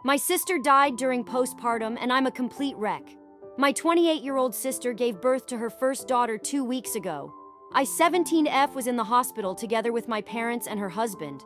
My sister died during postpartum, and I'm a complete wreck. My 28-year-old sister gave birth to her first daughter 2 weeks ago. I 17F was in the hospital together with my parents and her husband.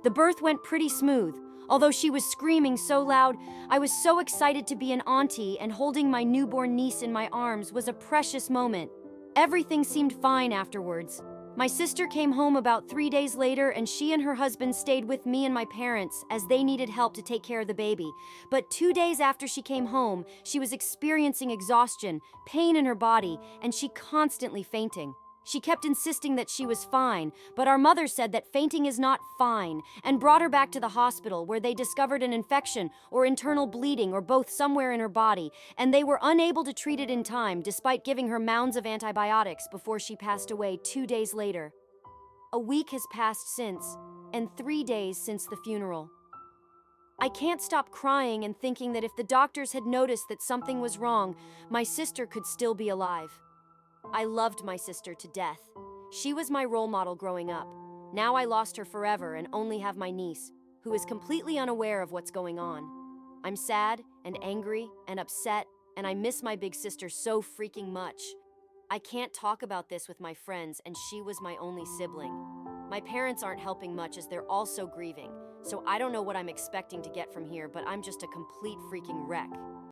The birth went pretty smooth. Although she was screaming so loud, I was so excited to be an auntie, and holding my newborn niece in my arms was a precious moment. Everything seemed fine afterwards. My sister came home about 3 days later, and she and her husband stayed with me and my parents as they needed help to take care of the baby. But 2 days after she came home, she was experiencing exhaustion, pain in her body, and she constantly fainting. She kept insisting that she was fine, but our mother said that fainting is not fine and brought her back to the hospital, where they discovered an infection or internal bleeding or both somewhere in her body, and they were unable to treat it in time despite giving her mounds of antibiotics before she passed away 2 days later. A week has passed since, and 3 days since the funeral. I can't stop crying and thinking that if the doctors had noticed that something was wrong, my sister could still be alive. I loved my sister to death. She was my role model growing up. Now I lost her forever and only have my niece, who is completely unaware of what's going on. I'm sad and angry and upset, and I miss my big sister so freaking much. I can't talk about this with my friends, and she was my only sibling. My parents aren't helping much as they're also grieving, so I don't know what I'm expecting to get from here, but I'm just a complete freaking wreck.